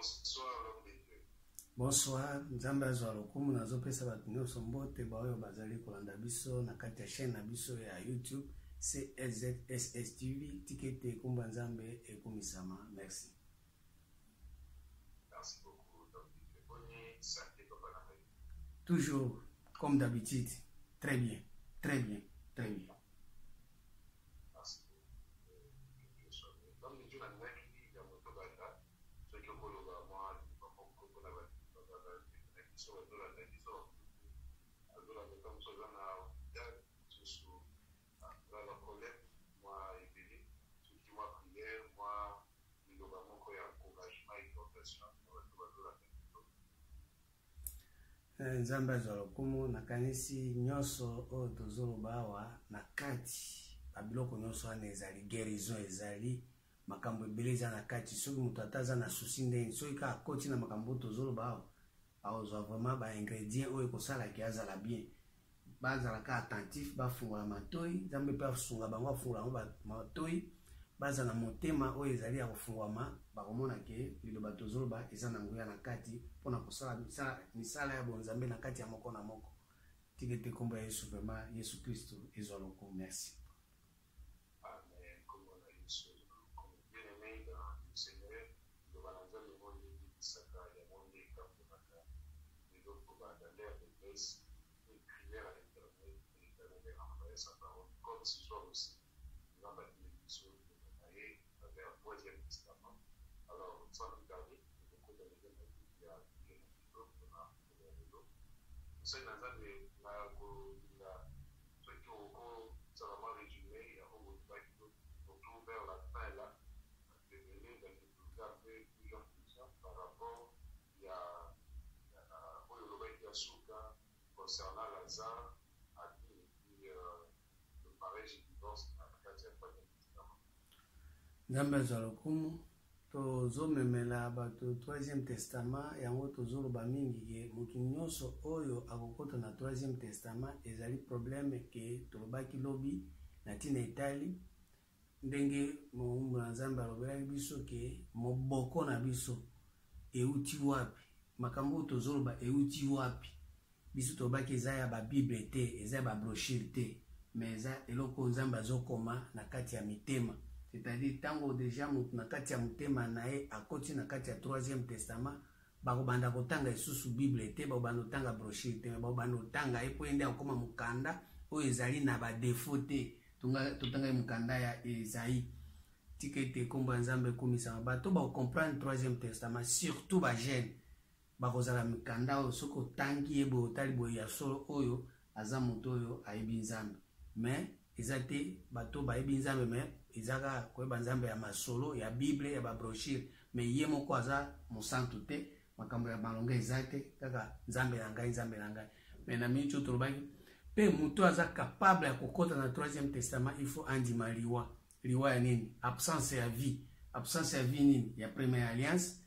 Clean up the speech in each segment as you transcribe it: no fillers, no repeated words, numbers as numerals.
Bonsoir, l'homme de Dieu. Bonsoir, nzambe azwa lokumu nazopesa bato nyonso mbote baoyo bazali kolanda biso na kati ya chaîne na biso ya YouTube CLZSS TV tikete kumba nzambe ekumisama. Merci. Merci beaucoup, l'homme de Dieu. Bonne santé, papa Namé. Toujours comme d'habitude, très bien, très bien, très bien. Merci beaucoup. Dieu soit béni. L'homme de Dieu n'a pas écrit dans mon tobata. Ce qui est au Koloba, moi, je ne sais pas pourquoi on a dit sur le dos, la tête, sur le dos, la tête, comme ça, on a sur la colère, moi, et béni. Ce qui m'a prière, moi, il y a vraiment encouragement et exhortation sur le dos, la tête. Nzambe azwa lokumu nakanisi nyonso oyo tozoloba awa na kati babiloko nyonso wana ezali guérison, ezali makambo ebele eza na kati. Soki moto ata aza na susi ndenge soki kaka akoti na makambo oyo tozoloba awa aozwa vraiment baingrédient oyo ekosalaki azala bien, bazalaka attentif, bafungola matoi, nzambe mpe asunga bango, afungola bango matoi, baza na motema oyo ezali ya kofungwama, bakomona ke liloba tozoloba eza na nguya na kati mpona kosala misala ya bonzambe na kati ya moko na moko. Tikete kombo ya Yesu, vraiment Yesu Kristo ezwa lokumu. Merci. Amen. Comme on a eu ce bien aimé dans le Seigneur, le balanza le monde de Saka, le monde des Kampomaka, les autres dans l'air de grâce, et prière à l'Éternel, et l'Éternel a envoyé sa parole, comme ce soir aussi. Nous avons bâti l'émission de Manaïe avec un troisième testament. Alors, sans plus tarder, nous avons donné des gens qui a été dans le réseau. Nous sommes dans un de ceux qui ont vraiment résumé, il y a autour vers la fin là, de venir dans le programme plusieurs questions par rapport au Yoruba qui a souka concernant Lazare, à qui le mariage et divorce dans le cadre du Troisième Testament. Nzambe azwa lokumu tozomemela bato Troisième Testament yango tozoloba mingi ke mokili nyonso oyo akokota na Troisième Testament ezali problème ke tolobaki lobi na ntina etali ndenge moumbu na Nzambe alobelaki biso ke moboko na biso euti wapi, makambo oyo tozoloba euti wapi. Biso tolobaki eza ya babible te, eza ya babrochure te, mais eza eloko Nzambe azokoma na kati ya mitema. C'est-à-dire tango déjà mutu na kati ya mutema na ye akoti na kati ya Troisième Testament, bakobanda kotanga lisusu bible te, bakobanda kotanga brochure te, bakobanda kotanga ye po ende akoma mukanda oyo ezali na ba défaut te. Totanga mukanda ya Esaïe. Tikete kombo Nzambe ekumisama bato ba comprendre Troisième Testament, surtout ba jeune bakozala mukanda oyo soko tangi ye bo tali bo ya solo oyo aza moto oyo ayebi Nzambe. Mais ezate bato ba yebi Nzambe, mais ezaka koyeba Nzambe ya masolo ya bible ya ba brochure, mais ye moko aza mosantu te, makambo ya malonga ezate kaka Nzambe na ngai, Nzambe na ngai. Mais na micho tolobaki pe muto aza capable ya kokota na Troisième Testament, il faut andima liwa. Liwa ya nini? Absence ya vie. Absence ya vie nini? Ya Première Alliance,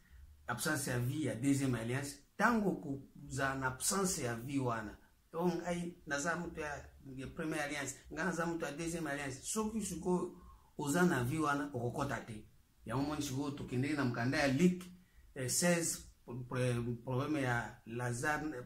absence ya vie ya Deuxième Alliance. Tango kuza na absence ya vie wana ngai naza mutu ya Première Alliance, ngai naza mutu ya Deuxième Alliance, soki siko oza na vie wana okokota te. Ya moni siko tokende na mkanda ya Luc 16 problème ya Lazare,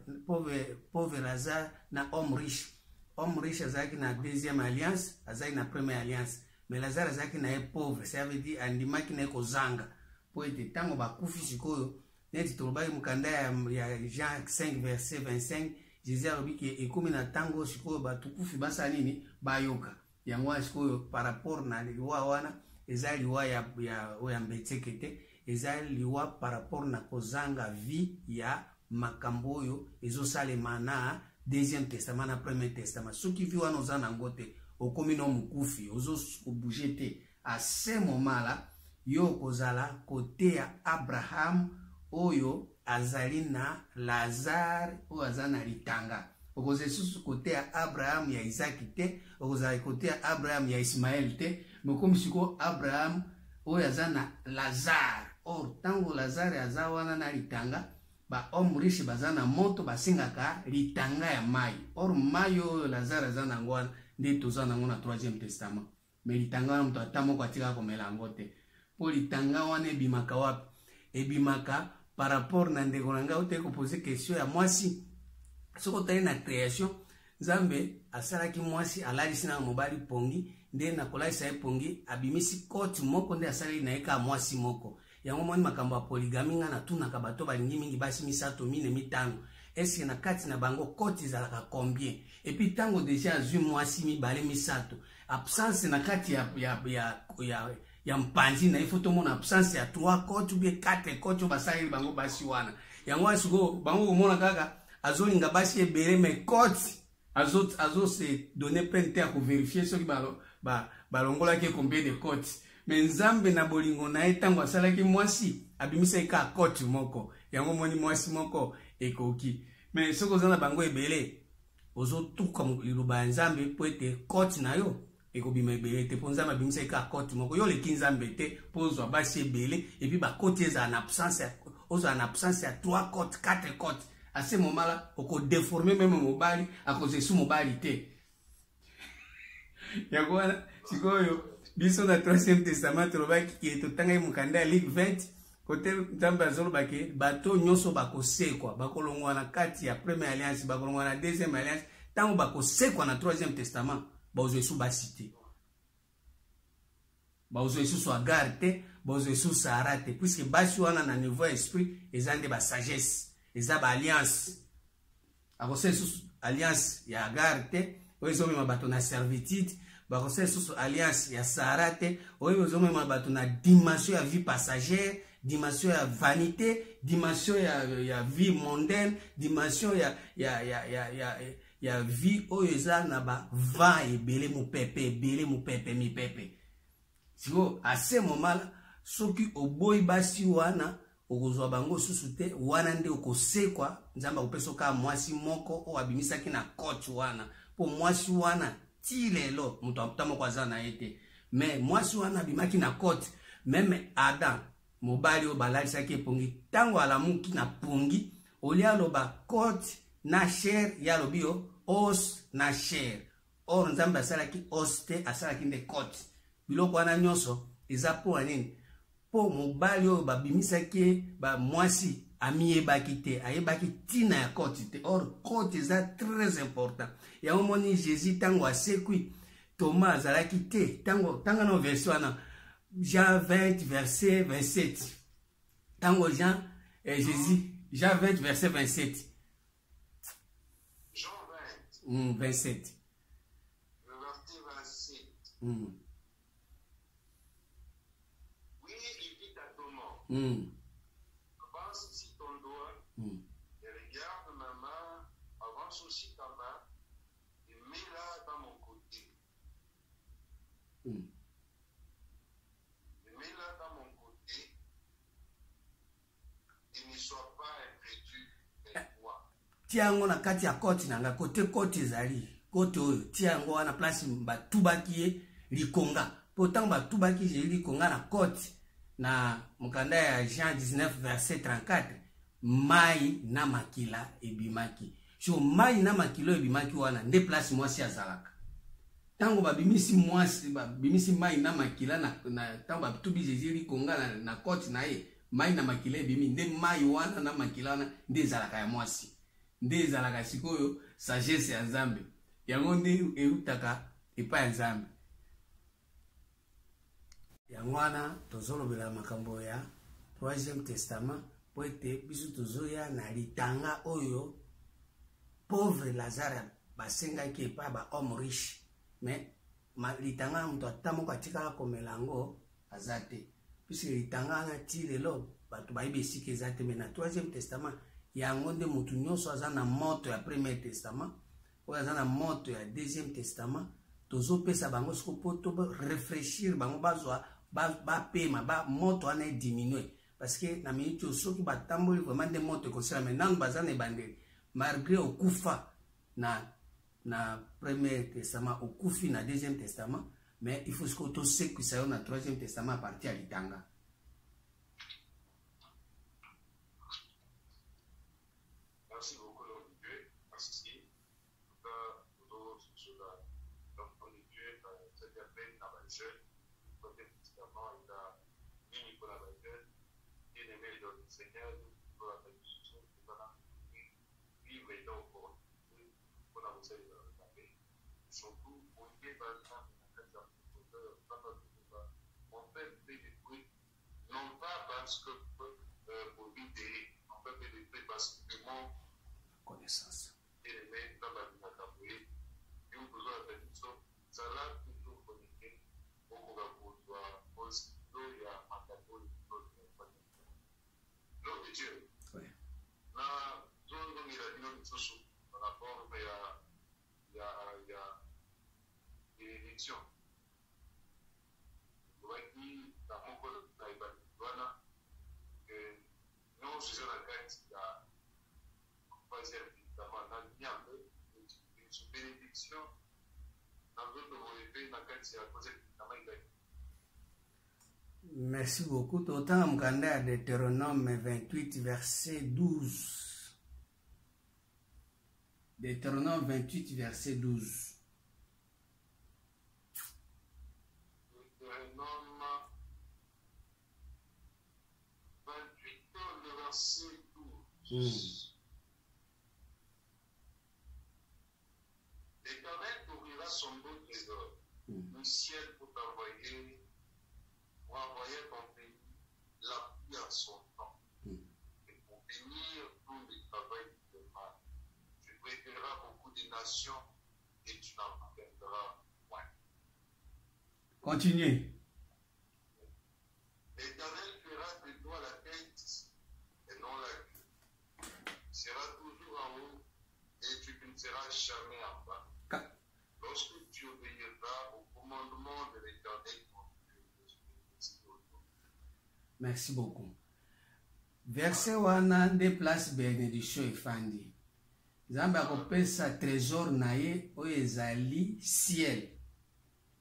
pauvre Lazare na homme riche. Homme riche azaki na Deuxième Alliance, azaki na Première Alliance, mais Lazare azaki na ye pauvre, ça veut dire andimaki na kozanga po ete tango bakufi sikoyo neti tolobaki mkanda ya Jean 5 verset 25, Jésus alobi ke ekomi na tango sikoyo batukufi basa nini bayoka yango sikoyo par rapport na liwa wana eza liwa ya mbetseke te, eza liwa par rapport na kozanga vie ya makambo oyo ezosalema na Deuxième Testament na Premier Testament. Soki vi wana oza nango te okomi no mukufi ozobouge te, à ce moment là yo kozala kote ya Abraham oyo azali na Lazare oyo aza na litanga. Okozala susu kote ya Abraham ya Isaki te, okozala kote ya Abraham ya Ismael te, mokomi siko Abraham oyo aza na Lazare. Or tango Lazare aza wana na litanga, ba homme riche baza na moto basingaka litanga ya mai. Or mai oyo Lazare aza na ngwana nde toza nango na Troisième Testament. Mais litanga wana mutu ata moko atika komela yango te. Po litanga wana ebimaka wapi? Ebimaka par rapport na ndeko na nga ote ko poser question ya mwasi soko tali na création Nzambe asalaki mwasi alalisi na mobali pongi nde na kolalisa ye pongi abimisi koti moko nde asali na eka mwasi moko yango moni makambo ya polygamy nga na tunaka bato balingi mingi basi misato mine mitano eske na kati na bango koti ezalaka combien et puis tango déjà azwi mwasi mibale misato absence na kati ya mpanzi na ifo tomona absence ya 3 koti ou bien 4 koti basali bango basi wana yango asiko bango komona kaka azolinga basi ebele me koti azo se donner plein de temps à vérifier ce qui balongolaki combien de cotes mais Nzambe na bolingo na etango asalaki mwasi abimisa eka cote moko yango moni mwasi moko ekoki mais soko zana bango ebele ozo tuka liloba ya Nzambe po ete cote na yo ekobima ebele te po Nzambe abimisa eka cote moko yo leki Nzambe te po ozwa basi ebele et puis ba cote eza en absence ya 3 cotes 4 cotes à ce moment-là, on peut déformer même mobile à cause de sous mobile té. Yagwana, sikoyo, biso na 3e testament robaki qui est totanga mukanda Luc 20, côté Nzambe azolobaki bato nyonso bakosekwa, bakolongwa na kati ya première alliance, bakolongwa na deuxième alliance, tango bakosekwa na 3e testament, baozo sous basité. Baozo sous Agar te, baozo sous Sara te, puisque basi wana na niveau esprit ezande ba sagesse. Eza ba alliance akose sous alliance ya Agar te oyo mema bato na servitude bakose sous alliance ya Sara te oyo mema bato na dimension ya vie passagère dimension ya vanité dimension ya vie mondaine dimension ya vie oyo eza na ba va ebele mupepe mipepe siko à ce moment là soki oboyi basi wana okozwa bango susu te wana nde okosekwa Nzambe akopesa ka mwasi moko o abimisaki na coach wana po mwasi wana ti lelo muto aputama kwa zana ete mais mwasi wana abimaki na coach même Adam mobali o balalisaki pongi tango alamuki na pongi olia loba coach na chair ya lobio os na chair or Nzambe asalaki os te asalaki nde coach biloko wana nyonso eza po nini po mobali oyo babimisaki ba mwasi amiyebaki te ayebaki tina ya koti te or koti eza très important yango moni Jésus tango asekwi Thomas azalaki te tango na verset wana Jean 20 verset 27 tango Jésus Jean 20 verset 27 Jean 20 27 le verset 27 Avance aussi ton doigt et regarde ma main, avance aussi ta main et mets-la dans mon côté. Et mets-la dans mon côté et ne sois pas incrédule avec moi. Tiango na kati ya koti nanga kote ezali kote oyo tiango wana place batubaki ye likonga pourtant batubaki je likonga na koti na mukanda ya Jean 19 verset 34 mai na makila ebimaki so mai na makilo ebimaki wana nde place mwasi azalaka tango babimisi mai na makila na tango batubi Jésus likonga na koti na ye mai na makila ebimi nde mai wana na makila wana nde ezalaka ya mwasi nde ezalaka sikoyo sagesse ya Nzambe yango nde eutaka epa ya Nzambe yango wana tozolobela makambo ya 3e testament po ete biso tozoya na litanga oyo pauvre Lazare basengaki epa ba homme riche mais litanga moto ata moko atikala komela yango aza te puisque litanga wana ti lelo bato bayebi esika eza te mais na 3e testament yango nde motu nyonso aza na moto ya 1er testament oyo aza na moto ya 2e testament tozopesa bango siko po to réfléchir bango bazwa bapema ba moto wana diminue parce que na minute soki batamboli vraiment nde moto ekosala mais nanu baza na ebandeli malgré okufa na 1er testament okufi na 2e testament mais il faut siko tosekwisa yo na 3e testament à partir ya litanga. Merci beaucoup l'homme de Dieu parce que l'homme de Dieu c'est-à-dire peine dans la jeune côté testament il a mis pour la jeune bien aimé dans le Seigneur non pas parce que pour l'idée, on peut faire parce que mon connaissance. Et les mecs dans la vie à Kaboué, ils ont besoin de faire ça. Ça l'a toujours connecté au Kogaboua, au Skido, il y a Makabo, l'autre de Dieu. Oui. La zone dont il a dit non, c'est par rapport il y a l'élection. Vous voyez qui, dans mon côté, non, je suis dans la carte, il y a troisième évidemment, dans l'Igname, une bénédiction, dans d'autres mots, dans la carte, il y a troisième évidemment, il y a. Merci beaucoup. Autant Mkanda à Deutéronome 28, verset 12. Deutéronome 28, verset 12. Deutéronome 28, le verset 12. L'Éternel ouvrira son beau trésor, le ciel pour envoyer ton pays la pluie à son temps, et pour bénir tout le travail de mal. Tu préféreras beaucoup de nations et tu n'en perdras point. Continuez. L'Éternel fera de toi la tête et non la queue. Tu seras toujours en haut et tu ne seras jamais en bas. Lorsque tu obéiras au commandement de l'Éternel, merci beaucoup. Verset wana nde place bénédiction efandi. Nzambe akopesa trésor na ye oyo ezali ciel.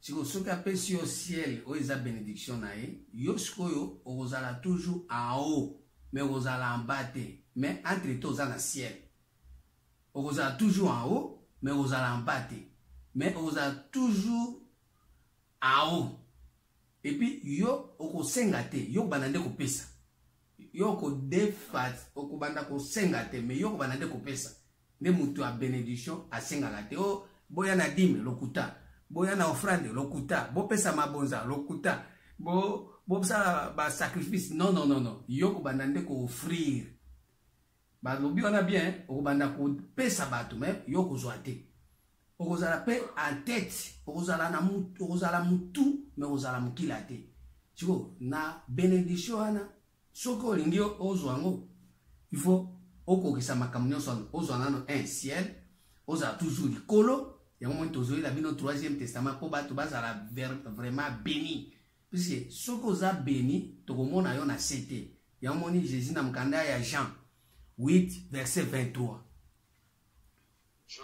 Siko soki apesi yo ciel oyo eza bénédiction na ye, yo sikoyo okozala toujours en haut, mais okozala en bas te. Mais entre to oza na ciel. Okozala toujours en haut, mais okozala en bas te. Mais okozala toujours en haut. Et puis yo okosenga te, yo kobanda nde kopesa. Yo kodefat okobanda kosenga te, mais yo kobanda nde kopesa. Nde mutu a bénédiction asengaka te. O boya na dîme lokuta, boya na offrande lokuta, bo pesa mabonza lokuta, bo sala ba sacrifice. Non non non non. Yo kobanda nde ko offrir. Ba lobi wana bien, okobanda ko pesa bato, mais yo kozwa te. Okozala pe en tête, okozala na mutu, okozala mutu, mais okozala mukila te. Chiko na bénédiction wana, soko olingi ozwa ngo, il faut okokisa makambo nyonso ozwa nano un ciel, ozala toujours likolo, yango moni tozoyi la bino troisième testament po bato bazala vraiment béni. Puisque soko oza béni, tokomona yo na sete. Yango moni Jésus na mkanda ya Jean 8 verset 23. Jean 8,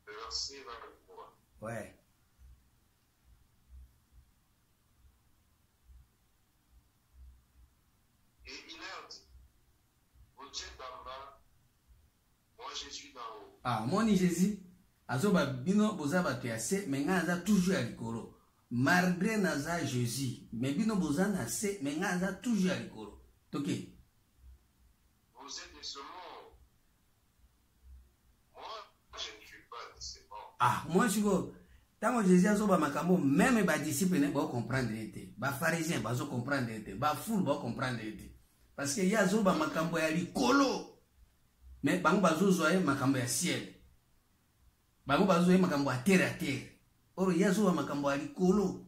verset 23. Ouais. Et il leur dit, vous êtes en bas, moi je suis d'en haut. Ah, moni Jésus, azoba bino boza bato ya se, mais nga naza toujours ya likolo. Malgré naza Jésus, mais bino boza na se, mais nga naza toujours ya likolo. Ok. Vous êtes de ce monde. Moi, je ne suis pas de ce monde. Ah, moi chiko, tango Jésus azoba makambo, même ba disciples ne ba comprendre ete, ba pharisiens ba zo comprendre ete, ba foule ba comprendre ete. Parce que ya azoba makambo ya likolo. Mais bango bazo zoye makambo ya ciel. Bango bazo zoye makambo ya terre. Oro ya azoba makambo ya likolo.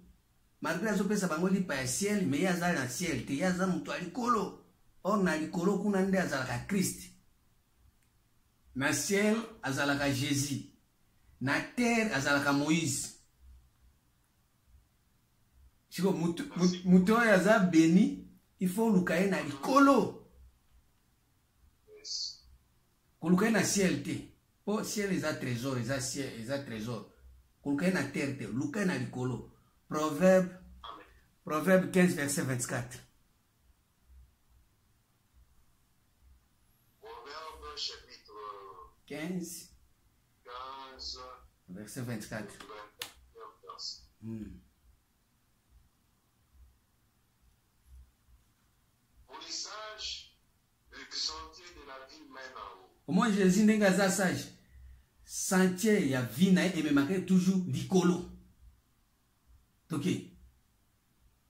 Malgré azopesa bango lipa ya ciel, mais ya azali na ciel te, ya aza mutu ya likolo. Or na likolo kuna nde azalaka Christ. Na ciel azalaka Jésus. Na terre azalaka Moïse. Siko mutu oyo aza béni, il faut lukaye na likolo. Yes. Kolukaye na ciel te. Po ciel eza trésor, eza ciel, eza trésor. Kolukaye na terre te, lukaye na likolo. Proverbe 15 verset 24. Proverbe chapitre 15 15, verset 24. verset. Au moins Jésus n'est pas sage. Sentier ya vie na et me marqué toujours likolo. OK.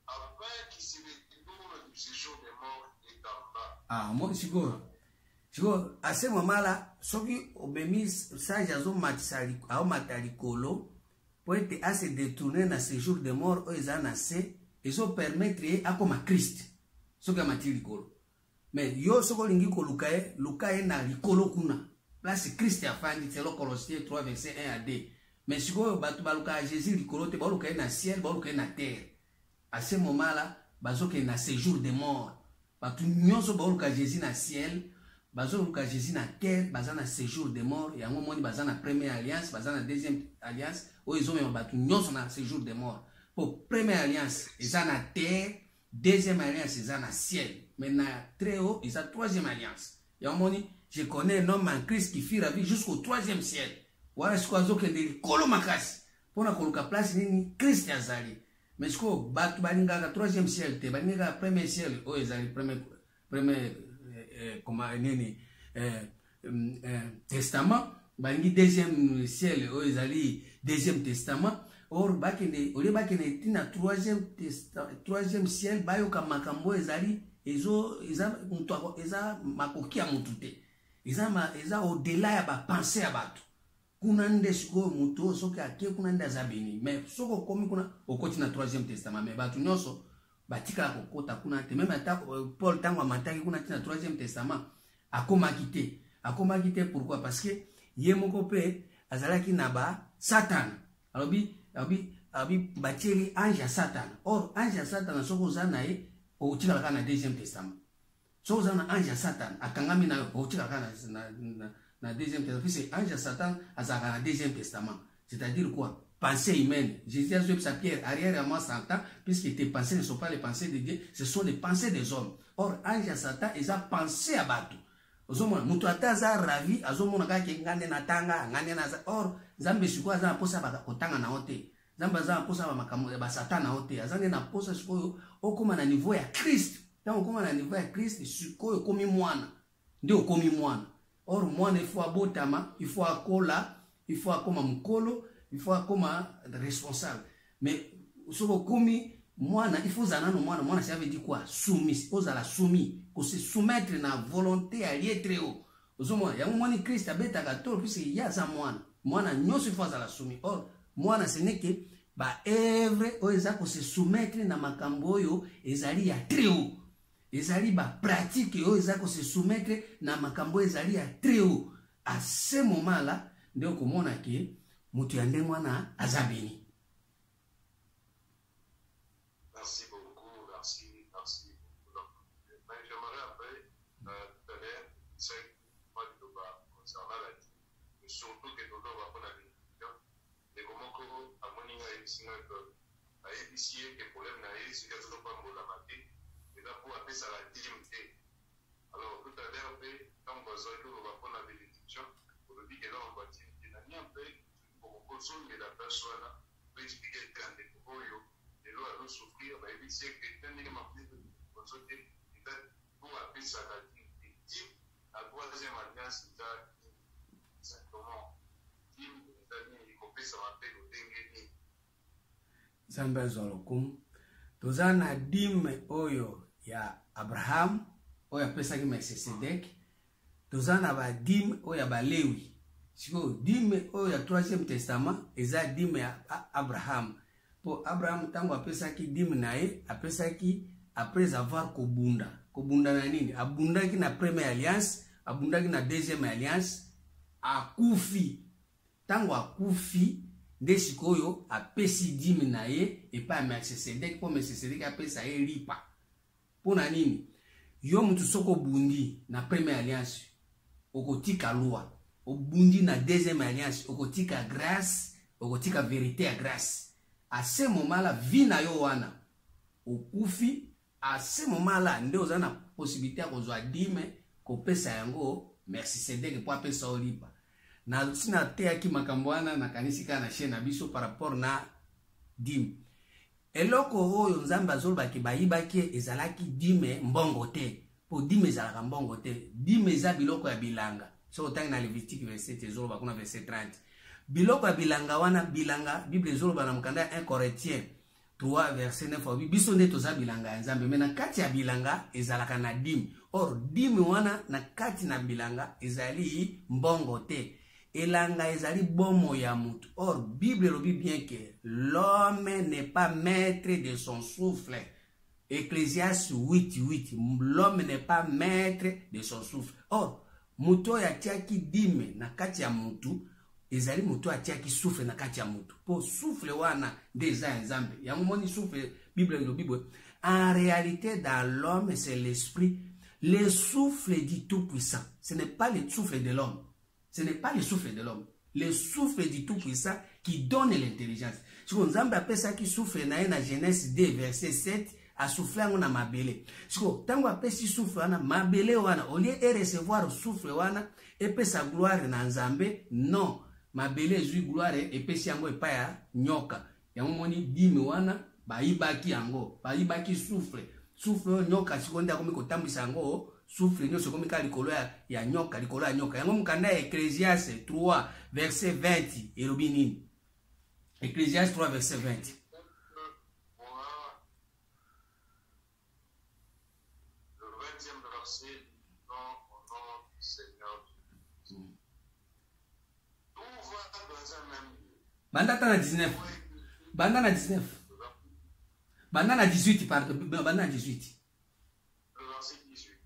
Après qui se retourne du séjour des morts est en bas. Ah, moi Chigo, à ce moment-là, ce qui obéit sage azo matisali, ao matalikolo pour être à se détourner dans ce jour de mort aux anase, ils ont permettre à comme Christ. Ce que matilikolo. Mais yo soko lingi ko lukae na likolo kuna. Là c'est Christ a fait c'est le Colossiens 3 verset 1 à 2. Mais si ko batu baluka Jésus likolo te baluka na ciel, baluka na terre. À ce moment-là, bazoke na séjour de mort. Batu nyonso baluka Jésus na ciel, bazoka Jésus na terre, bazana séjour de mort. Yango moni bazana première alliance, bazana deuxième alliance, o ils ont même batu nyonso na séjour de mort. Pour première alliance, ils ont na terre, deuxième alliance, ils ont na ciel. Maintenant, très haut, ils ont troisième alliance. Yamoni, je connais un homme en Christ qui fit la vie jusqu'au troisième ciel. Voilà ce qu'on a dit, Kolomakas. Pour la coloca place, ni Christ azali. Mais ce qu'on bat, balinga troisième ciel, te balinga premier ciel, oh, ils ont premier, comment, testament, balingi deuxième ciel, oh, ils ont deuxième testament. Or, bakene, au lieu bakene, tina troisième ciel, bayoka makambo, ezali, eza makokia mutute. Eza au-delà ya ba pensée ya batu. Kuna nde siko muto, soke ake kuna nde azabini. Mais, soko komi kuna, okoti na troisième testament. Mais batu nyoso, batika la kokota kuna te. Même ata, Paul tango amataki kuna tina troisième testament. Akoma kite, pourquoi? Parce que, ye moko pe, azalaki na ba, Satan. Abi batieli ange ya Satan. Or, ange ya Satan, soko zanae, au tika la kana deuxième testament. So zana ange ya Satan akangami na au tika na deuxième testament. C'est ange ya Satan azaka na deuxième testament. C'est-à-dire quoi? Pensée humaine. Jésus a dit à Pierre, arrière à moi 100 ans, puisque tes pensées ne sont pas les pensées de Dieu, ce sont les pensées des hommes. Or, ange ya Satan, ils ont pensé à Batu. Ozomona, mutu ataza ravi, azomona kake ngane na tanga, ngane na za. Or, zambe shiko aza posa baka otanga na ote. Zambe aza posa ba makamu ba Satan na ote. Azane na posa shiko okoma na niveau ya Christ. Tant okoma na niveau ya Christ, shiko okomi mwana. Ndio okomi mwana. Or mwana il faut abotama, il faut akola, il faut akoma mkolo, il faut akoma responsable. Mais soko komi mwana, il faut zanano mwana, ça veut dire quoi? Soumis, ozala soumis. Pour se soumettre na volonté à lier très haut. Ozomona, ya mwani Christ abeta katolo puisque ya za mwana nyoso faut za la soumis. Or mwana ce n'est que ba œuvre o eza ko se soumettre na makambo yo ezali ya très haut. Ezali ba pratique o eza ko se soumettre na makambo ezali ya très haut. À ce moment là, ndio komona ke mutu ya ndenge mwana azabini. Merci beaucoup, merci. J'aimerais après, tout à l'heure, c'est moi qui dois concernant la vie, mais surtout que nous devons apprendre la bénédiction, et comment que, à mon niveau, à épicier, que le problème n'a pas, c'est qu'il y a toujours pas de la maté, et là, pour appeler ça la dignité. Alors, tout à l'heure, quand on va apprendre la bénédiction, on nous dit que là, on va dire, il y a un peu, pour consommer la personne, pour expliquer le temps de Koyo, et là, à nous souffrir, on va épicier que tant que ma vie de consommer, pour appeler ça la dignité, la troisième alliance, c'est comment Tim, les amis, ils comprennent ça m'appelle au Dengeni. Zamba zolokum. Tozana dime oyo ya Abraham, oyo pesa ki Melchisedek. Tozana ba dime oyo ya ba Lewi. Siko dime oyo ya troisième testament, eza dime ya Abraham. Po Abraham tango apesa ki dime nae, apesa ki après avoir kobunda. Kobunda na nini? Abundaki na première alliance, abundaki na deuxième alliance, akufi. Tango akufi, nde sikoyo apesi dime na ye, epa Melchisedek, po Melchisedek apesa ye lipa. Po na nini? Yo mutu soko bundi na première alliance, okotika loi. Obundi na deuxième alliance, okotika grâce, okotika vérité à grâce. À ce moment-là, vi na yo wana, okufi, à ce moment-là, nde ozana possibilité kozwa dime ko pesa yango Melchisedek po apesa olipa. Na sina te ki makambo wana na kanisi kana chaîne na biso par rapport na dime. Eloko oyo Nzambe azoloba ke bayibaki ezalaki dime mbongo te. po dime ezalaka mbongo te. Dime eza biloko ya bilanga. So otangi na Lévitique verset ezoloba kuna verset 30. Biloko ya bilanga wana bilanga Bible ezoloba na mukanda 1 Corinthiens 3 verset 9 biso nde toza bilanga ya Nzambe. Mais na kati ya bilanga ezalaka na dime. Or dime wana na kati na bilanga ezali mbongo te. Elanga ezali bomo ya mutu. Or Bible lobi bien que l'homme n'est pas maître de son souffle. Ecclésiaste 8:8. L'homme n'est pas maître de son souffle. Or muto ya tiaki dime na kati ya mutu ezali mutu atiaki souffle na kati ya mutu. Po souffle wana déjà ya Nzambe. Ya moni souffle Bible lobi boy. En réalité dans l'homme c'est l'esprit, le souffle du Tout-Puissant. Ce n'est pas le souffle de l'homme. Ce n'est pas le souffle de l'homme. Le souffle du Tout-Puissant qui donne l'intelligence. Si on Nzambe appelle ça qui souffle na Genèse 2 verset 7 a soufflé na mabele. Si on tango appelle si souffle na mabele wana au lieu de recevoir souffle wana et pe sa gloire na Nzambe, non. Mabele zui gloire et pe si yango epa ya nyoka. Yango moni dime wana ba ibaki yango, ba ibaki souffle. Souffle nyoka sikonde akomi kotambisa yango. Souffle nyo sekomi ka likolo ya nyoka, likolo ya nyoka. Yango mukanda Ecclésiaste 3 verset 20 elobi nini? Ecclésiaste 3 verset 20. Le 20e verset, non, au nom du Seigneur. Tout va dans un même lieu. Banda na 19. Banda na 19. Banda na 18 pardon, banda na 18.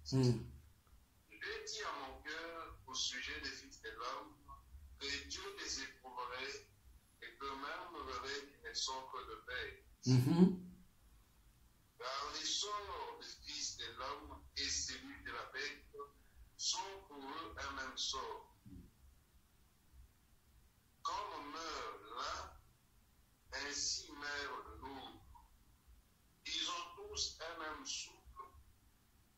Je dis à mon cœur au sujet des fils de l'homme que Dieu les éprouverait et qu'eux-mêmes verraient qu'ils ne sont que de paix. Car les sorts des fils de l'homme et celui de la bête sont pour eux un même sort. Comme meurt l'un, ainsi meurt l'autre. Ils ont tous un même souffle.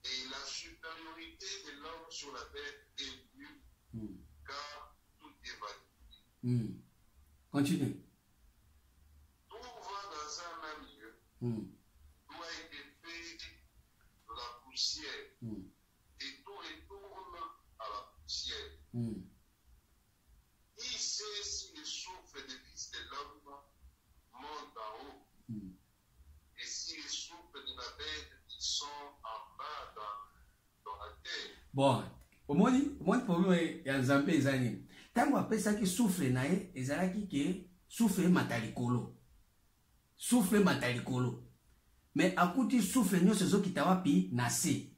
Et la supériorité de l'homme sur la bête est vue, car tout est valide. Continue. Tout va dans un même lieu. Tout a été fait de la poussière. Et tout retourne à la poussière. Qui sait si le souffle des fils de l'homme monte en haut? Et si le souffle de la bête sont en bas dans la terre. Bon, omoni problème ya Nzambe ezani. Tango apesa ki souffle na ye ezalaki ke souffle matalikolo. Souffle matalikolo. Mais akuti souffle nyo sezo kitawapi na se.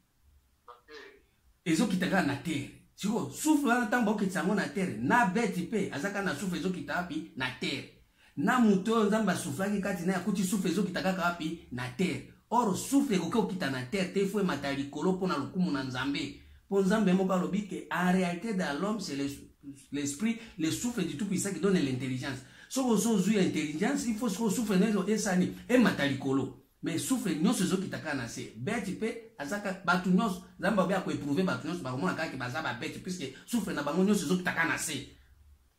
Ezo kitaka na terre. Siko souffle wana tango okitsango na terre na beti pe azaka na souffle ezo kitawapi na terre. Na muto Nzamba souffle kati na akuti souffle ezo kitaka kawapi na terre. Or souffle ekoki okita na terre te fue matalikolo pona lokumu na Nzambe. Po Nzambe moko alobi ke en réalité dans l'homme c'est l'esprit, le souffle du Tout-Puissant qui donne l'intelligence. So ozo zui intelligence, il faut que souffle nezo esani e matalikolo. Mais souffle nyonso ezo kitaka na se. Beti pe azaka batu nyonso Nzambe obi ako éprouver batu nyonso ba komona kaka baza ba beti puisque souffle na bango nyonso ezo kitaka na se.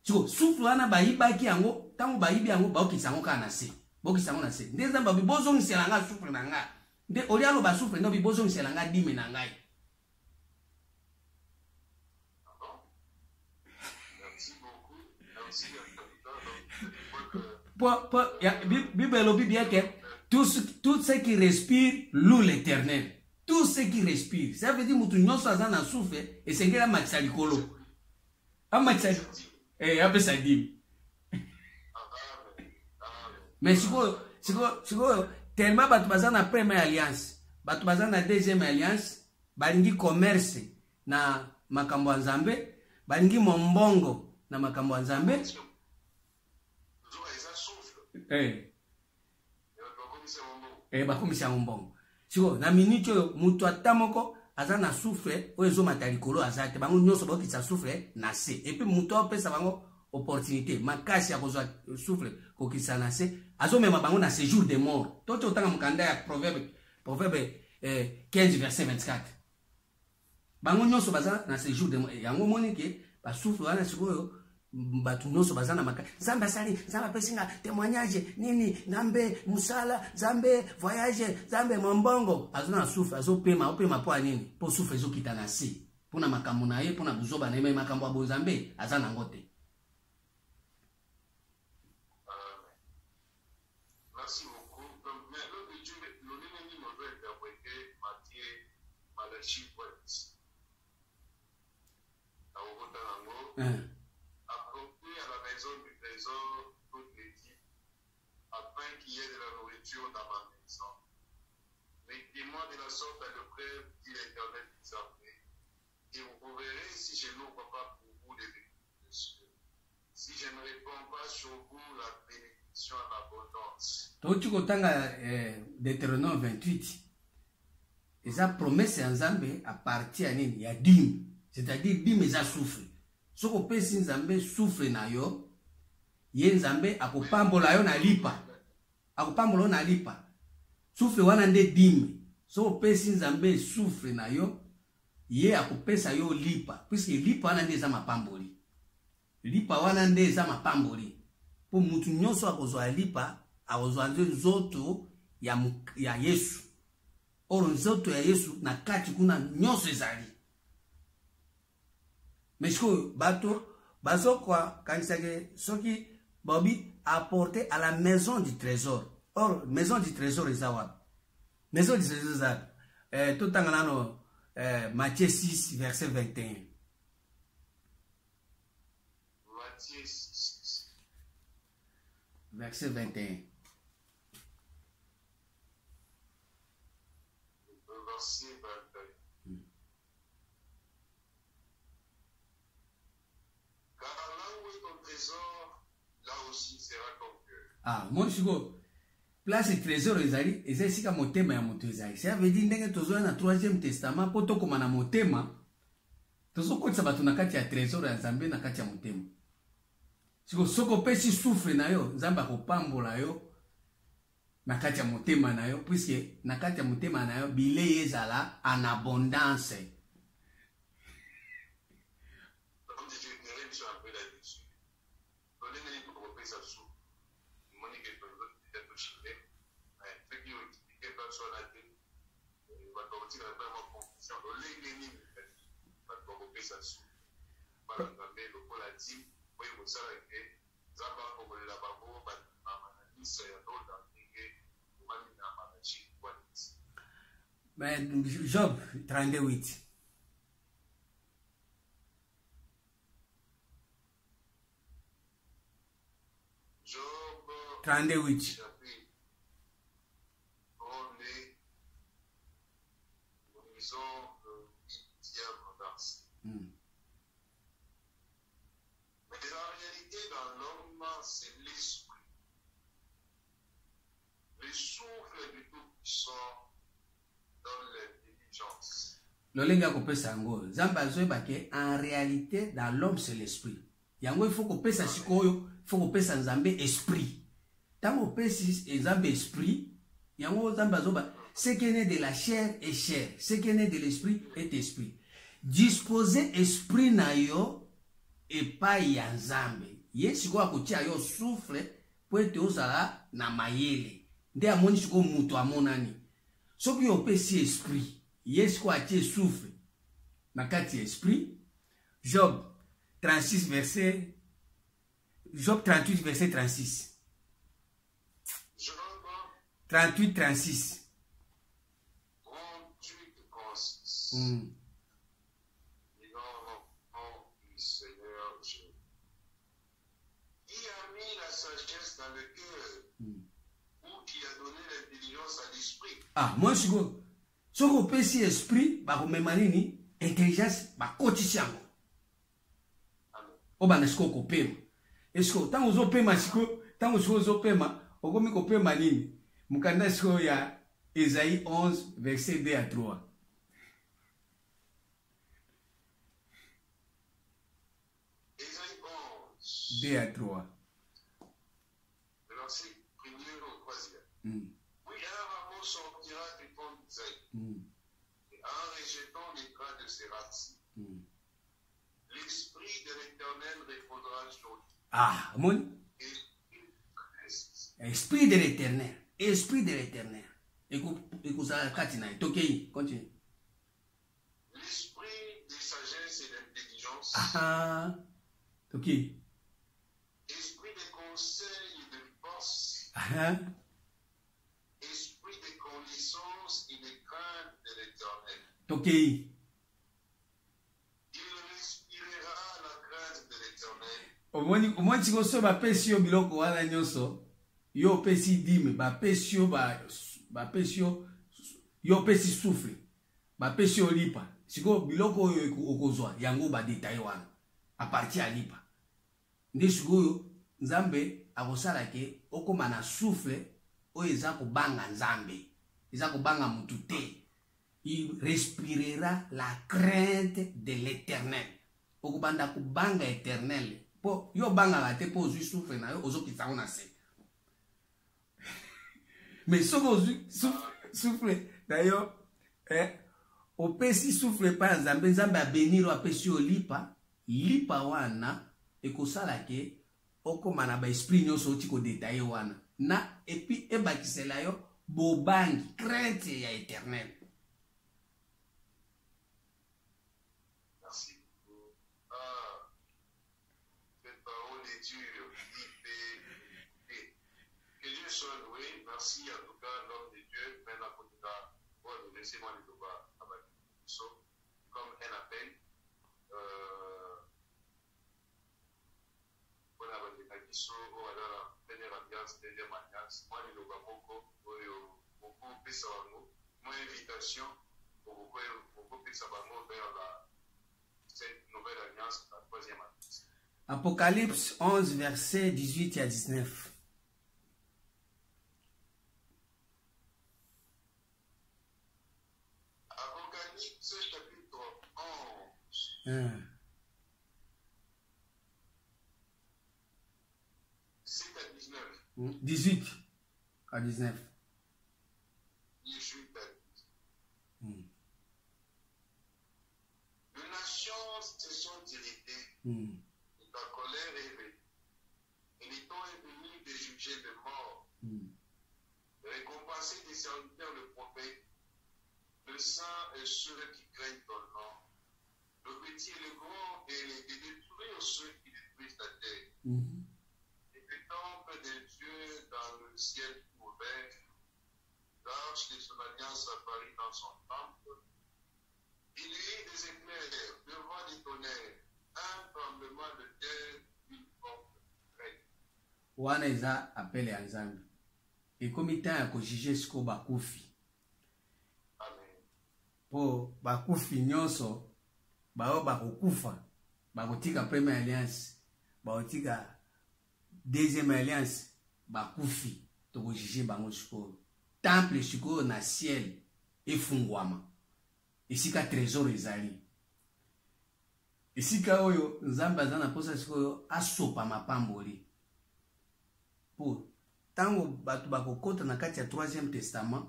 Siko souffle wana ba yibaki yango, tango ba yibi yango ba okitsa yango kana na se. Boki sango na se. Nde Nzambe bibozo ngisela nga souffle na nga. Nde olialo ba souffle ndo bibozo ngisela nga dime na ngai. Merci beaucoup. Merci Bible lobi bien que tout ce qui respire loue l'Éternel. Tout ce qui respire. Ça veut dire mutu nyonso aza na souffle et sengela matisa likolo. Amatisa apesa dime. Mais siko tellement batu baza na première alliance, batu baza na deuxième alliance, balingi commerce na makambo ya Nzambe, balingi mombongo na makambo ya Nzambe. Bakomisa mombongo. Siko na minute oyo mutu atamoko aza na souffle oyo ezo matalikolo azate bango nyonso bakitsa souffle na se. Et puis mutu apesa bango opportunité makasi ya kozwa souffle kokisa na se azomema bango na séjour de mort. Toto otanga mukanda ya proverbe 15 verset 24. Bango nyonso baza na séjour de mort. Yango moni ke ba souffle wana sikoyo batu nyonso bazana maka Nzambe asali Nzambe apesinga témoignage nini Nzambe musala Nzambe voyage Nzambe mambongo azona souffre azopema opema po nini po souffre ezokita na si pona makambo na ye pona buzoba na ye makambo ya Nzambe azana ngote. Merci beaucoup. Donc, maintenant que Dieu nous veut interpréter Matthieu, Malachie, apporter à la maison du trésor toutes les types, afin qu'il y ait de la nourriture dans ma maison. Mettez-moi de la sorte à l'oppresse, dit l'Éternel des armées, et vous verrez si je n'ouvre pas pour vous les bénédictions des cieux. Si je ne réponds pas sur vous la bénédiction en abondance. Deutéronome 28. Et ça promesse en Nzambe à partir à nini ya dîme, c'est-à-dire dîme eza souffre. Soko pesi Nzambe souffre na yo, ye Nzambe akopambola yo na lipa. Akopambola na lipa. Souffre wana nde dîme. Soko pesi Nzambe souffre na yo, ye akopesa yo lipa, puisque lipa wana nde eza mapamboli. Lipa wana nde eza mapamboli. Po mutu nyonso akozwa lipa, akozwa nzoto ya Yesu. Oro nzoto ya Yesu na kati kuna nyonso ezali. Mesko bato bazokwa kanisage soki Bobby apporté à la maison du trésor. Or maison du trésor ezawa. Maison du trésor ezawa. Tout tangana Matthieu 6 verset 21. Matthieu 6 verset 21. Verset 21. Car là où est ton trésor, là aussi sera ton cœur. Ah, moi je go place trésor ezali ezali motema ya moto ezali. Ça veut dire ndenge tozo na 3e testament poto koma na motema tozo kotsa bato na kati ya trésor ya Nzambe na kati ya motema. Soko pesi souffre na yo Nzambe akopambola yo na kati ya motema na yo, puisque na kati ya motema na yo bilei ezala en abondance. Job 38. Job 38. Nous lisons le 8e verset. Mais la réalité dans l'homme, c'est l'esprit. Le souffle du Tout-Puissant donne l'intelligence. Lolenga kopesa ngo. Nzambe azoyeba ke en réalité dans l'homme c'est l'esprit. Yango il faut kopesa sikoyo, il faut kopesa Nzambe esprit. Tango pesi Nzambe esprit, yango Nzambe azoba ce qui est né de la chair est chair, ce qui est né de l'esprit est esprit. Disposer esprit na yo epai ya Nzambe. Ye siko akotia yo souffle po ete ozala na mayele. Nde amoni siko mutu amonani. Soki yo pesi esprit, ye siko atie souffle na kati esprit. Job 36 verset Job 38 verset 36. Job 38 36. 38 36. Ah, moi je go. Si on peut si esprit, bah comme manini, intelligence, bah quotidien. O bana siko kopema. Esko tango zo pema siko, tango zo pema, okomi kopema nini? Mukanda siko ya Esaïe 11 verset 2 à 3. Esaïe 11 2 à 3. Verset 1er au 3e. Oui, un rameau sortira du fond d'Isaïe, et en rejetant les bras de ses racines, L'Esprit de l'Éternel reposera sur lui. Ah, mon Esprit de l'Éternel. Esprit de l'Éternel. Écoute ça, Katina. Ok, continue. L'esprit de sagesse et d'intelligence. Ah, ok. Esprit de conseil et de force. Ah, Esprit de connaissance et de crainte de l'Éternel. ok. Il respirera la crainte de l'Éternel. Au moins, tu vois, ma pesio biloko wana nyoso. Yo pesi dime, ba pesio yo pesi souffle. Ba pesio lipa. Siko biloko yo okozwa yango ba detail wana. A partir ya lipa. Nde sikoyo Nzambe akosala ke okoma na souffle o eza kobanga Nzambe. Eza kobanga mutu te. Il respirera la crainte de l'Éternel. Okobanda kubanga éternel. Po yo banga te po ozwi souffle na yo ozokitsa ngo na se. Mais soki ozwi souffle na yo opesi souffle pa Nzambe, Nzambe abeniro apesi yo lipa wana ekosala ke okoma na ba esprit nyonso oti kodetaye wana na epi ebakisela yo bobangi crainte ya éternel. Merci beaucoup. Cette parole est dure, que Dieu soit loué. Merci en tout cas, l'homme de Dieu. Maintenant, laissez-moi le devoir avec comme un appel. On a des taquisso, on a la première alliance, deuxième alliance. Moi, le devoir beaucoup plus avant mon invitation pour beaucoup plus avant vers cette nouvelle alliance, la troisième alliance. Apocalypse 11, versets 18 à 19. Apocalypse chapitre 11. 7 à 19. 18 à 19. 18 à 19. Les nations se sont irritées. La colère est venue. Et le temps est venu de juger de mort. De récompenser des serviteurs le prophète, le saint et ceux qui craignent ton nom, le petit et le grand, et de détruire ceux qui détruisent la terre. Et le temple de Dieu dans le ciel ouvert, l'arche de son alliance apparut dans son temple. Il y eut des éclairs, des voix des tonnerres, un tremblement de terre, une forte crainte. Wana eza appel ya Nzambe. Ekomi ntan ya kojije siko bakufi. Amen. Po bakufi nyonso bao bakokufa bakotika première alliance bakotika deuxième alliance bakufi tokojije bango sikoyo. Temple sikoyo na ciel efungwama esika trésor ezali. Esika oyo Nzambe aza na posa sikoyo asopa mapamboli. Po tango batu bakokota na kati ya troisième testament,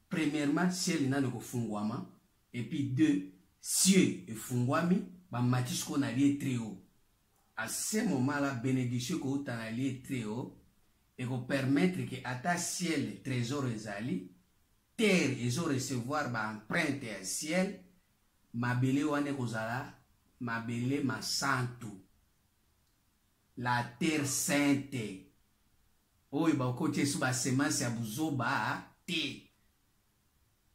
premièrement ciel nani kofungwama et puis deux cieux efungwami ba matisiko na lieu très haut. À ce moment là bénédiction ko na lieu très haut et ko permettre que ata ciel trésor ezali terre ezo recevoir ba empreinte ya ciel mabele wane kozala mabele masantu la terre sainte. Oyo bakotie su ba semence ya buzoba te.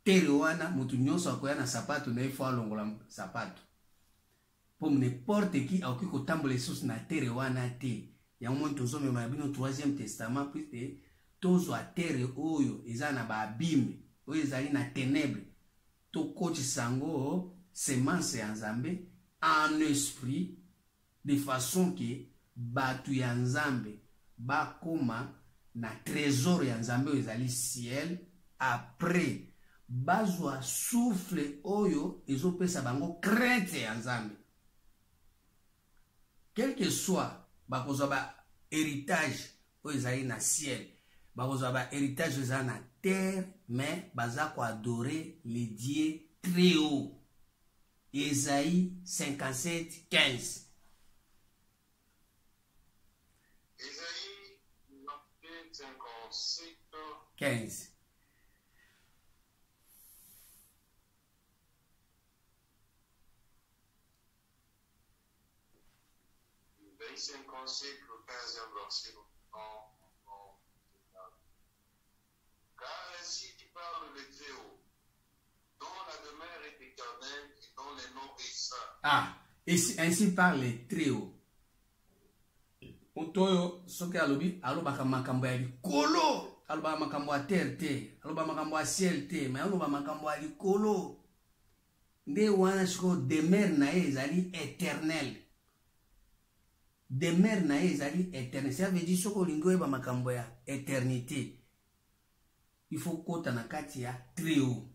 Tere wana mutu nyonso akoya na sapato na ifo alongola sapato. Po n'importe qui akoki kotambola lisusu na tere wana te. Yango moni tozomema bino troisième testament puisque tozwa tere oyo eza na baabime oyo ezali na ténèbre. Tokotisa yango semence ya Nzambe en esprit de façon que batu ya Nzambe bakoma na trésor ya Nzambe oyo ezali ciel après bazwa souffle oyo ezopesa bango crainte ya Nzambe. Quel que soit bakozwa ba héritage oyo ezali na ciel, bakozwa ba héritage oyo ezali na terre, mais baza ko adorer les dieux très haut. Ésaïe 57, 15. Ésaïe 57, 15. Ésaïe 57, le 15e verset. Car ainsi parle le Très-Haut, dont la demeure est éternelle et dont les noms est saint. Ah, ainsi parle le Très-Haut. Otoyo soki alobi alobaka makambo ya likolo, alobaka makambo ya terre te, alobaka makambo ya ciel te, mais alobaka makambo ya likolo. Nde wana siko demeure na ye ezali éternel. Demeure na ye ezali éternel. Ça veut dire soko olingi oyeba makambo ya éternité, il faut kota na kati ya Très-Haut.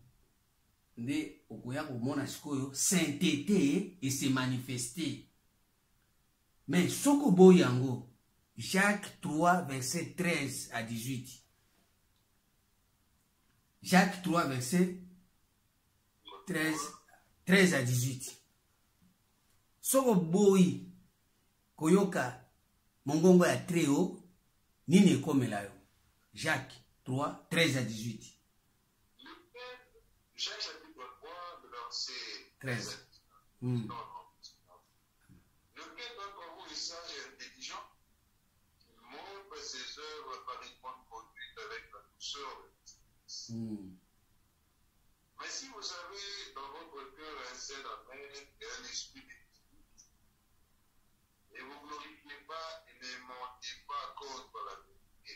Nde okoya komona sikoyo sainteté et se manifester. Mais soko boyango, Jacques 3, verset 13 à 18. Jacques 3, verset 13 à 18. Soko boyi koyoka mongongo ya Très-Haut, nini ekomela yo? Jacques 3, 13 à 18. Jacques chapitre 3, le verset 13. Non. Lequel d'entre vous est sage et intelligent, qui montre ses œuvres par une bonne conduite avec la douceur de justice. Mais si vous avez dans votre cœur un zèle amer et un esprit d'étude, et vous ne glorifiez pas et ne mentez pas contre la vérité,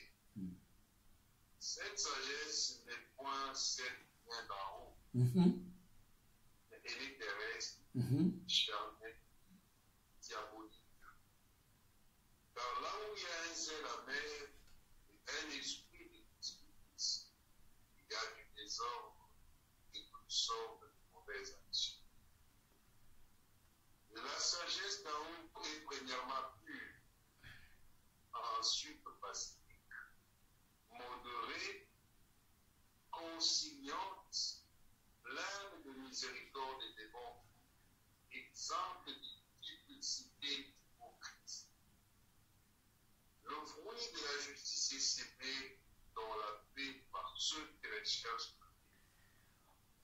cette sagesse n'est point celle qui vient d'en haut, mais elle est terrestre, charnelle, diabolique. Car là où il y a un zèle amer et un esprit de justice, il y a du désordre et toutes sortes de mauvaises actions. La sagesse d'en haut est premièrement pure, ensuite pacifique, modérée, conciliante, pleine de miséricorde et de bon, exemple de duplicité hypocrite. Le fruit de la justice est semé dans la paix par ceux qui recherchent.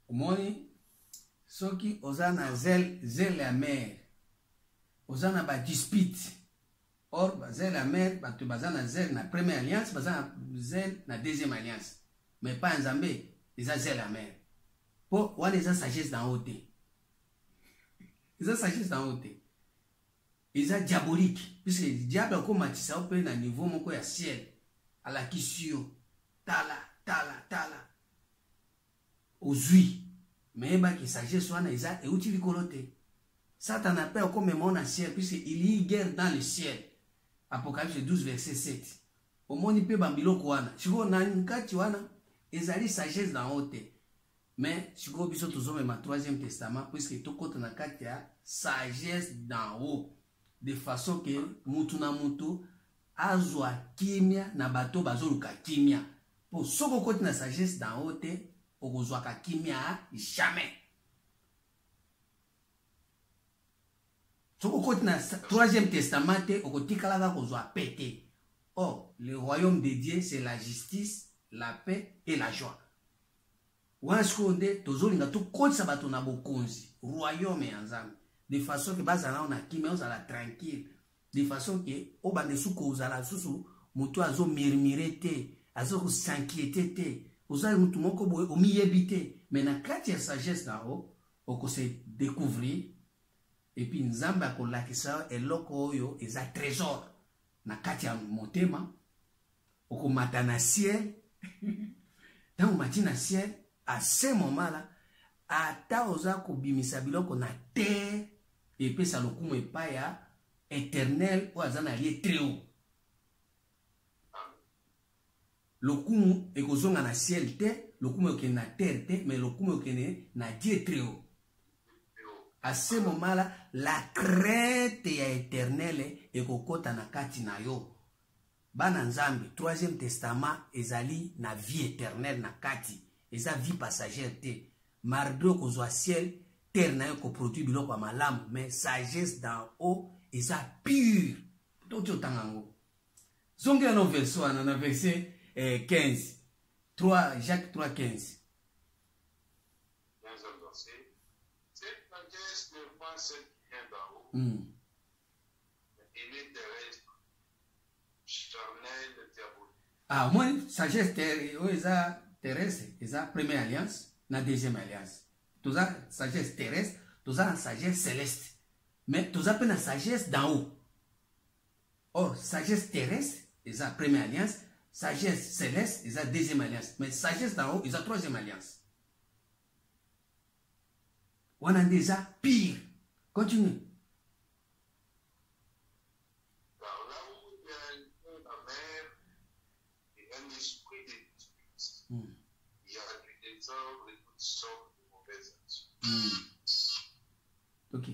Omoni soki oza na zèle amer, oza na ba dispute. Or ba zèle amer bato baza na zèle na première alliance, baza na zèle na deuxième alliance. Mais pas Nzambe, eza zèle amer. Po wana eza sagesse d'en haut te. Eza sagesse d'en haut te. Eza diabolique, puisque le diable akomatisa yo mpe na niveau moko ya ciel, alakisi yo tala ozwi. Mais ebaki sagesse wana eza euti likolo te. Satan appelle akomema na ciel, puisque il y a guerre dans le ciel. Apocalypse 12 verset 7. Omoni mpe bambiloko wana sikoyo na nkati wana ezali sagesse d'en haut te. Mais sikoyo biso tozomema troisième testament, puisque tokota na kati ya sagesse d'en haut, de façon que mutu na mutu azwa kimia na bato bazoluka kimia. Po soko koti na sagesse d'en haut te, okozwaka kimia jamais. Soko koti na troisième testament te, okotikalaka kozwa pété. Or, le royaume de Dieu, c'est la justice, la paix et la joie. Wana sikoyo nde tozolinga tokotisa bato na bokonzi, royaume ya Nzambe, de façon que bazala na kimia, ozala tranquille, de façon que obande suko ozala susu mutu azo murmurer te, azo s'inquiéter te, ozali mutu moko boye omiyebi te. Mais na kati ya sagesse na o okose découvrir, et puis Nzambe akolakisa eloko oyo eza trésor na kati ya motema, okomata na ciel. Tango mati na ciel, à ce moment-là, ata oza kobimisa biloko na terre, epesa lokumu epai ya éternel oyo aza na lie Très-Haut. Lokumu ekozonga na ciel te, lokumu ekende na terre te, mais lokumu ekende na Dieu Très-Haut. À ce moment-là, la crainte ya éternel ekokota na kati na yo. Bana Nzambe, troisième testament ezali na vie éternelle na kati, eza vie passagère te. Mardo kozwa ciel, terre na yo ko produit biloko ya malamu, mais sagesse d'en haut eza pure. Toti otanga ngo. Zongela no verset wana na verset 15. 3 Jacques 3:15. Cette sagesse ne pas celle qui vient d'en haut. Elle est terrestre, charnelle, diabolique. Ah, moi, sagesse terrestre, c'est la première alliance, la deuxième alliance. Tout ça, sagesse terrestre, tout ça, sagesse céleste. Mais tout ça, c'est la sagesse d'en haut. Or, sagesse terrestre, c'est la première alliance. Sagesse céleste, c'est la deuxième alliance. Mais sagesse d'en haut, c'est la troisième alliance. On a déjà pire. Continue. Il y a du désordre et toutes sortes de mauvaises actions. Ok.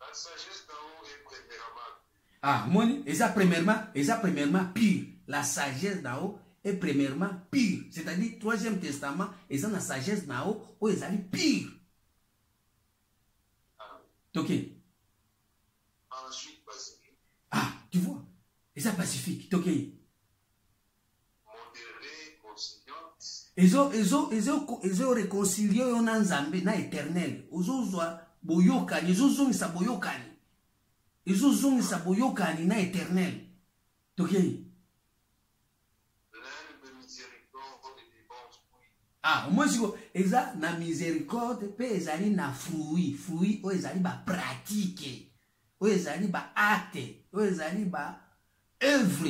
La sagesse d'en haut est premièrement. Ah, moi, premièrement pire. La sagesse d'en haut est premièrement pire. C'est-à-dire, troisième testament, ils ont la sagesse d'en haut, où ils allaient pire. Ok. Ensuite, pacifique. Ah, tu vois, ils sont pacifiques. Ok. Ils ont réconcilié na Nzambe na éternel. Ils ont boyokani, ils ont sa boyokani. Ils ont sa boyokani na éternel. Ok. Ah, moi je ils ont na miséricorde, pe ils ont na fruit, ou ils ont ba pratique, ou ils ont ba acte, ou ils ont ba œuvre,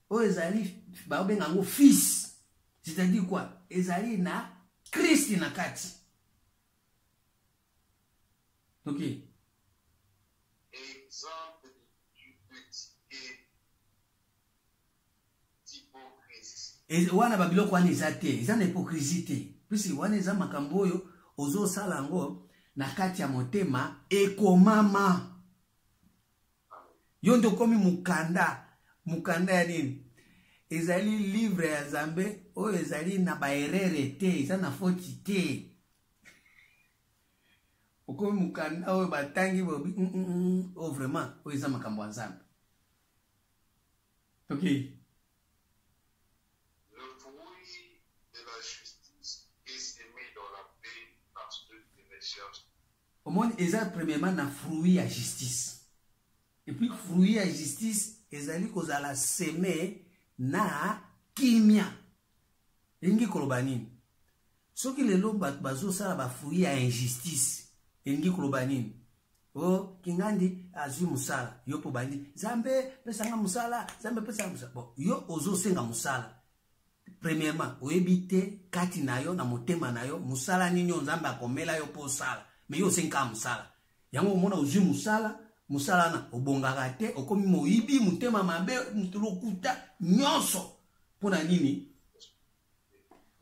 ou ils ont ba bengango fils. C'est-à-dire quoi? Ezali na Christ na kati. Ok. Exemple d'hypocrisie. Et wana babiloko wana eza te, eza na hypocrisie te. Puisque wana eza makambo oyo ozosala yango na kati ya motema ekomama. Yo ndo komi mukanda ya nini? Ezali livre ya Nzambe oyo ezali na baerere te, eza na foti te. Okomi mukanda oyo batangi bobi oh vraiment oyo eza makambo ya Nzambe. Ok. Le fruit de la justice est semé dans la paix par ceux qui recherchent. Au monde eza premièrement na fruit ya justice. Et puis fruit ya justice ezali kozala semé na kimia. Elingi koloba nini? Soki lelo bato bazosala ba fruit ya injustice. Elingi koloba nini? Oh, kingandi azwi musala. Yo po bandi. Zambe pesanga musala. Zambe pesanga musala. Bon, yo ozosenga musala. Premièrement, oebite kati na yo na motema na yo musala nini Nzambe akomela yo po sala. Mais yo senga musala. Yango omona ozwi musala. Musala na obongaka te okomi moyibi mutema mabe mutulukuta nyonso. Pona nini?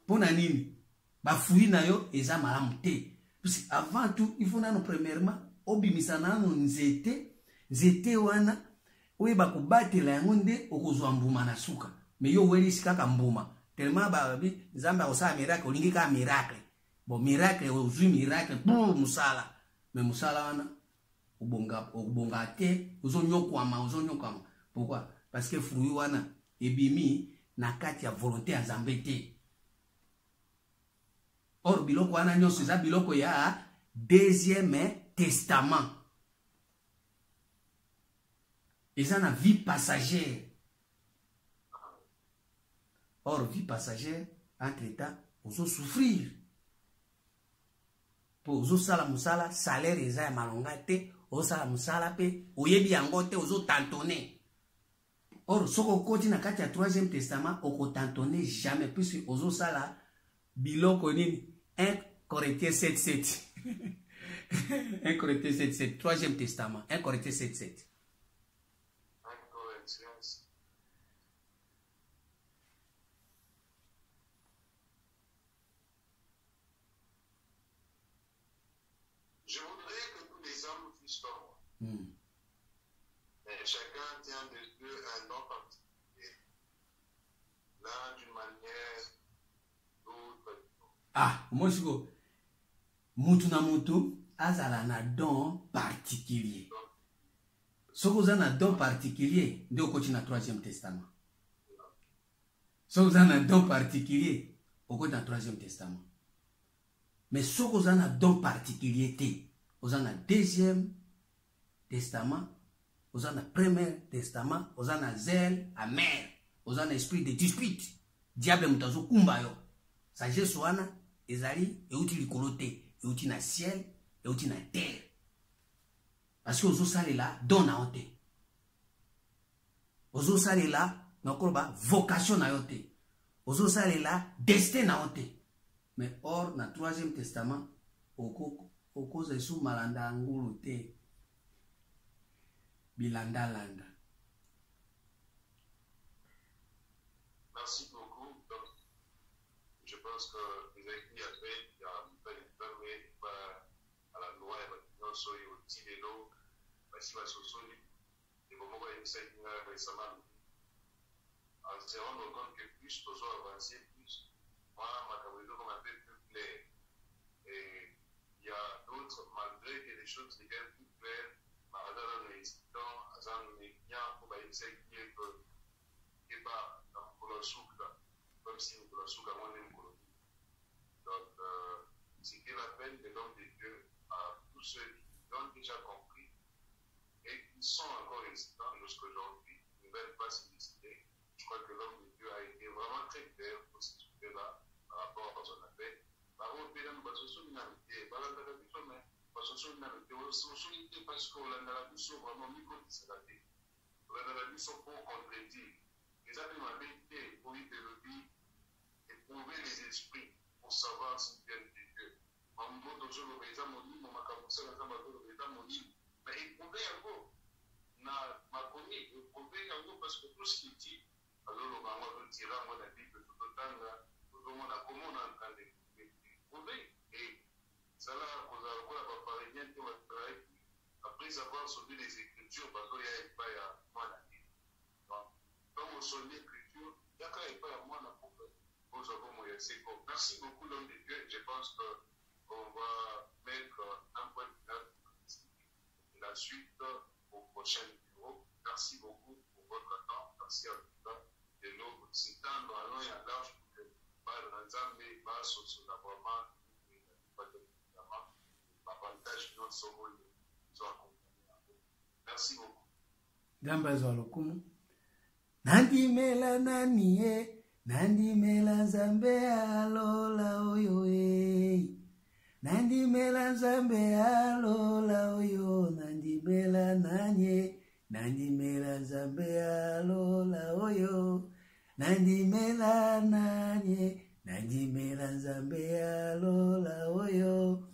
Pona nini? Ba fruit na yo eza malamu te. Parce avant tout, il faut nano premièrement obimisa nano nzete wana oyeba kobatela yango nde okozwa mbuma na suka. Mais yo welisi kaka mbuma. Tellement babi Nzambe akosala miracle olingi ka miracle. Bon miracle ozwi miracle pour musala. Mais musala wana obonga te ozonyokwama. Pourquoi? Parce que fruit wana ebimi na kati ya volonté ya Nzambe te. Or biloko wana nyonso eza biloko ya deuxième testament. Eza na vie passagère. Or vie passagère entre-temps ozo souffrir. Po ozo sala musala salaire eza ya malonga te, ozo sala musala pe oyebi yango te ozo tantonner. Or soko koti na kati ya troisième testament oko tantonner jamais puisque ozo sala biloko nini 1 Corinthiens 7:7. 1 Corinthiens 7:7, troisième testament, 1 Corinthiens 7:7. 1 Corinthiens. Je voudrais que tous les hommes fussent comme moi. Mais chacun tient de Dieu un don particulier. L'un d'une manière, l'autre. Ah, moi je go. Mutu na mutu azala na don particulier. Soki oza na don particulier nde okoti na 3e testament. Soki oza na don particulier okoti na 3e testament. Mais soki oza na don particulier te, oza na 2e testament, oza na 1er testament, oza na zèle amer, oza na esprit de dispute. Diable moto azokumba yo. Sagesse wana ezali euti likolo te, euti na ciel, euti na terre. Parce que ozosalela don na yo te. Ozosalela nakoloba vocation na yo te. Ozosalela destin na yo te. Mais or na 3e testament okoza esu malanda ngulu te. Bilanda landa. Merci beaucoup. Donc, je pense que vous avez dit après, il y a une belle à la loi et maintenant soy au Tilelo, si va sosoli, et comment va y essayer récemment. En se rendre compte que plus nous avons avancé, plus moi, ma caméra comme un peu plus clair. Et il y a d'autres, malgré que les choses deviennent plus claires, dans l'instant, dans les biens, pour essayer que pas dans le soukla, comme si nous le soukla, moi, même. Donc, c'était l'appel de l'homme de Dieu à tous ceux qui ont déjà compris et qui sont encore résistants jusqu'aujourd'hui, ne veulent pas se décider. Je crois que l'homme de Dieu a été vraiment très clair pour ce sujet-là par rapport à son appel. Par contre, parce que parce qu'on a la mission vraiment mis contre cela. On a la mission pour contredire. Les amis m'ont été pour y développer, éprouver les esprits pour savoir si bien de Dieu. En mot de jour, les gens m'ont dit, mon macamoussin, les gens m'ont dit, mais éprouver un peu. Ma connu, éprouver un peu parce que tout ce qu'il dit, alors le maman de Tira, moi, la Bible, tout le temps, tout le monde a comment on a en train d'éprouver. Et ça là, on a encore parlé bien de après avoir sonné les Écritures, parce qu'il n'y a pas à moi la vie. Donc, quand on sonne l'Écriture, il n'y a pas à moi la pauvre. Merci beaucoup, l'homme de Dieu. Je pense qu'on va mettre un point final de la suite au prochain numéro. Merci beaucoup pour votre temps. Merci à vous de nous s'étendre à long et à large pour que l'ensemble soit vraiment l'avantage de notre sauveur. Merci beaucoup. Damba zwalukumu. Nandimela naniye, nandimela nzambe alola oyo e. Nandimela nzambe alola oyo, nandimela nanye, nandimela nzambe alola oyo. Nandimela nanye, nandimela nzambe alola oyo.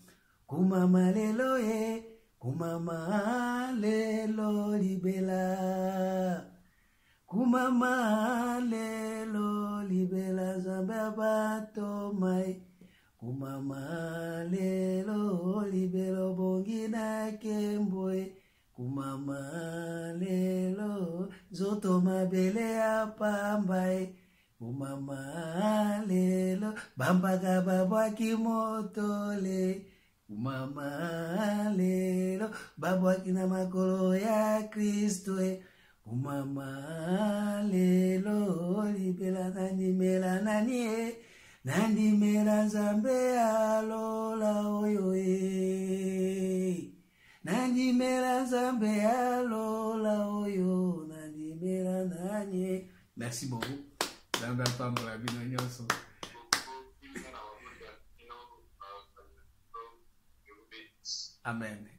Kumama lelo ye. Kumama lelo libela, kumama lelo libela zambe abato mai, kumama lelo libela bongina kemboe, kumama lelo zoto mabele apambae, kumama lelo bambaga babwaki motole. Kumama lelo babwaki na makolo ya Kristo kumama lelo libela nandimela nani nandimela nzambe alola oyo nandimela nzambe alola oyo nandimela nani. Merci beaucoup. Nzambe apambola bino nyonso. Amen.